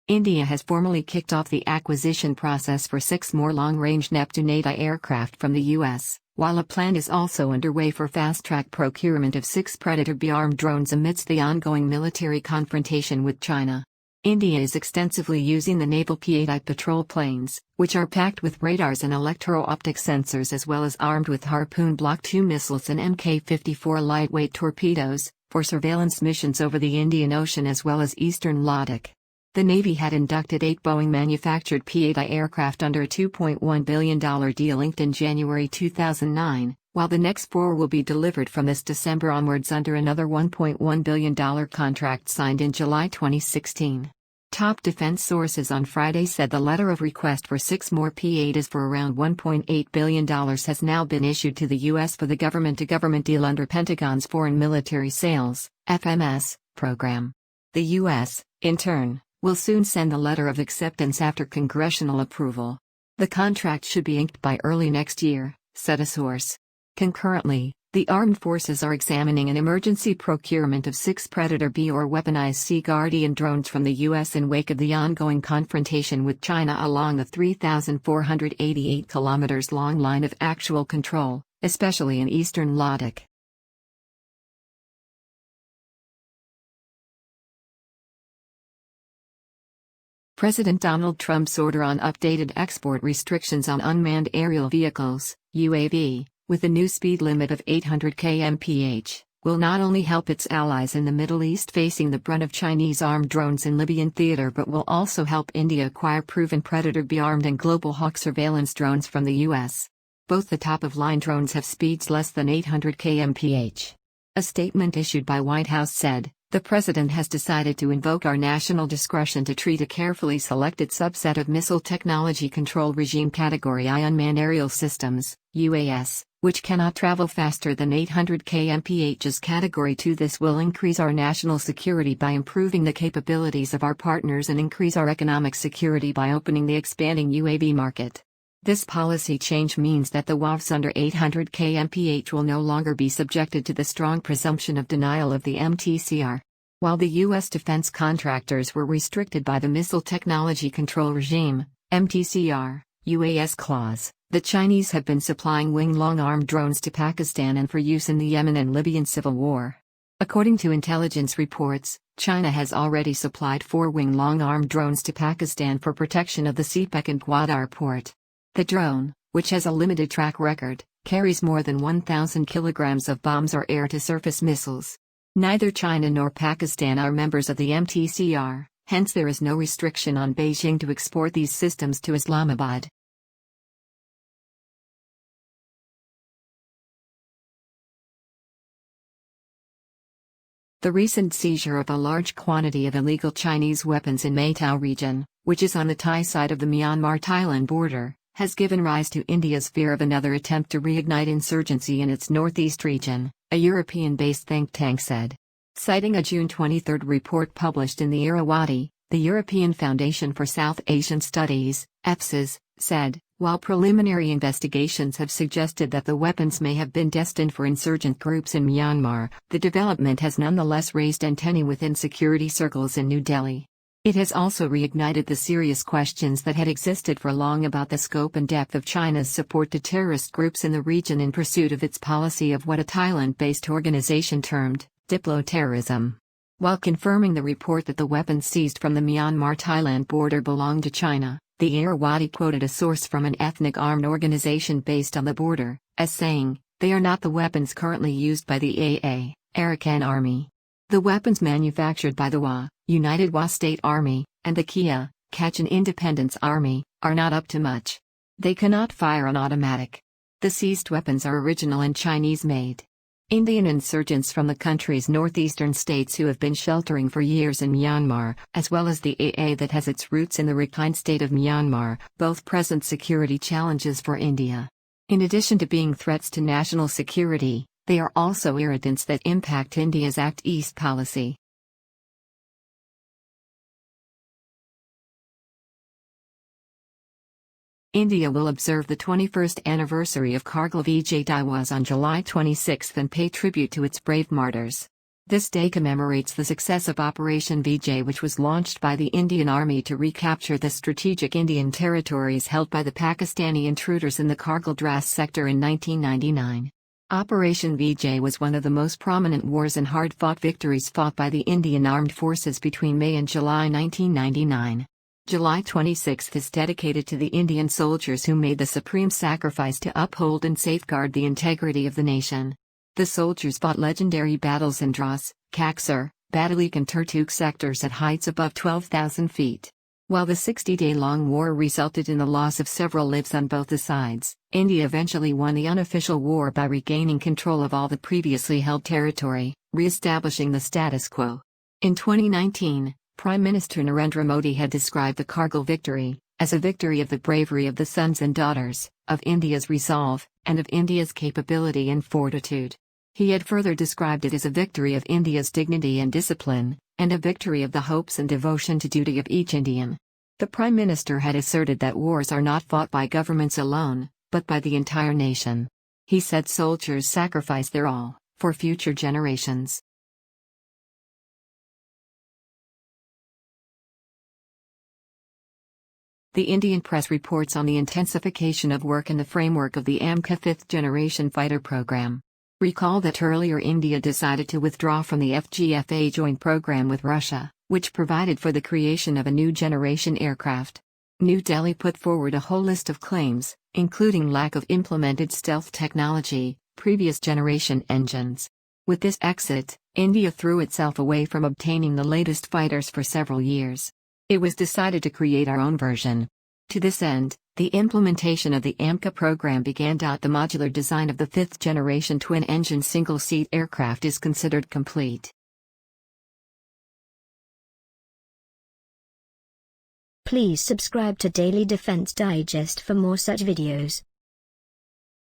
India has formally kicked off the acquisition process for 6 more long-range Neptune-80 aircraft from the US, while a plan is also underway for fast-track procurement of 6 Predator B-armed drones amidst the ongoing military confrontation with China. India is extensively using the naval P-8I patrol planes, which are packed with radars and electro-optic sensors as well as armed with Harpoon Block II missiles and Mk-54 lightweight torpedoes, for surveillance missions over the Indian Ocean as well as eastern Ladakh. The Navy had inducted 8 Boeing-manufactured P-8I aircraft under a $2.1 billion deal inked in January 2009, while the next 4 will be delivered from this December onwards under another $1.1 billion contract signed in July 2016. Top defense sources on Friday said the letter of request for 6 more P-8As for around $1.8 billion has now been issued to the U.S. for the government-to-government deal under Pentagon's Foreign Military Sales (FMS) program. The U.S., in turn, will soon send the letter of acceptance after congressional approval. The contract should be inked by early next year, said a source. Concurrently, the armed forces are examining an emergency procurement of 6 Predator B or weaponized Sea Guardian drones from the U.S. in wake of the ongoing confrontation with China along the 3,488 kilometers long line of actual control, especially in eastern Ladakh. President Donald Trump's order on updated export restrictions on unmanned aerial vehicles, UAV, with a new speed limit of 800 km/h, will not only help its allies in the Middle East facing the brunt of Chinese armed drones in Libyan theater but will also help India acquire proven Predator B-armed and Global Hawk surveillance drones from the U.S. Both the top-of-line drones have speeds less than 800 km/h. A statement issued by White House said, "The President has decided to invoke our national discretion to treat a carefully selected subset of Missile Technology Control Regime Category I unmanned aerial systems, UAS, which cannot travel faster than 800 km/h as Category II. This will increase our national security by improving the capabilities of our partners and increase our economic security by opening the expanding UAV market." This policy change means that the UAVs under 800 km/h will no longer be subjected to the strong presumption of denial of the MTCR. While the U.S. defense contractors were restricted by the Missile Technology Control Regime, MTCR, UAS clause, the Chinese have been supplying wing-long armed drones to Pakistan and for use in the Yemen and Libyan civil war. According to intelligence reports, China has already supplied 4 wing-long armed drones to Pakistan for protection of the Sepik and Gwadar port. The drone, which has a limited track record, carries more than 1,000 kilograms of bombs or air-to-surface missiles. Neither China nor Pakistan are members of the MTCR, hence there is no restriction on Beijing to export these systems to Islamabad. The recent seizure of a large quantity of illegal Chinese weapons in Mae Tao region, which is on the Thai side of the Myanmar-Thailand border, has given rise to India's fear of another attempt to reignite insurgency in its northeast region, a European-based think tank said. Citing a June 23 report published in the Irrawaddy, the European Foundation for South Asian Studies, EFSAS, said, while preliminary investigations have suggested that the weapons may have been destined for insurgent groups in Myanmar, the development has nonetheless raised antennae within security circles in New Delhi. It has also reignited the serious questions that had existed for long about the scope and depth of China's support to terrorist groups in the region in pursuit of its policy of what a Thailand-based organization termed diplo-terrorism. While confirming the report that the weapons seized from the Myanmar-Thailand border belonged to China, the Irrawaddy quoted a source from an ethnic armed organization based on the border, as saying, "They are not the weapons currently used by the Arakan Army. The weapons manufactured by the WA, United Wa State Army, and the Kia, Kachin Independence Army, are not up to much. They cannot fire an automatic. The seized weapons are original and Chinese-made." Indian insurgents from the country's northeastern states who have been sheltering for years in Myanmar, as well as the AA that has its roots in the Rakhine state of Myanmar, both present security challenges for India. In addition to being threats to national security, they are also irritants that impact India's Act East policy. India will observe the 21st anniversary of Kargil Vijay Diwas on July 26 and pay tribute to its brave martyrs. This day commemorates the success of Operation Vijay, which was launched by the Indian Army to recapture the strategic Indian territories held by the Pakistani intruders in the Kargil Dras sector in 1999. Operation Vijay was one of the most prominent wars and hard-fought victories fought by the Indian Armed Forces between May and July 1999. July 26 is dedicated to the Indian soldiers who made the supreme sacrifice to uphold and safeguard the integrity of the nation. The soldiers fought legendary battles in Dras, Kaksar, Batalik and Turtuk sectors at heights above 12,000 feet. While the 60-day-long war resulted in the loss of several lives on both the sides, India eventually won the unofficial war by regaining control of all the previously held territory, re-establishing the status quo. In 2019, Prime Minister Narendra Modi had described the Kargil victory as a victory of the bravery of the sons and daughters, of India's resolve, and of India's capability and fortitude. He had further described it as a victory of India's dignity and discipline, and a victory of the hopes and devotion to duty of each Indian. The Prime Minister had asserted that wars are not fought by governments alone, but by the entire nation. He said soldiers sacrifice their all, for future generations. The Indian press reports on the intensification of work in the framework of the AMCA fifth-generation fighter program. Recall that earlier India decided to withdraw from the FGFA joint program with Russia, which provided for the creation of a new generation aircraft. New Delhi put forward a whole list of claims, including lack of implemented stealth technology, previous generation engines. With this exit, India threw itself away from obtaining the latest fighters for several years. It was decided to create our own version. To this end, the implementation of the AMCA program began. The modular design of the fifth-generation twin-engine single-seat aircraft is considered complete. Please subscribe to Daily Defense Digest for more such videos.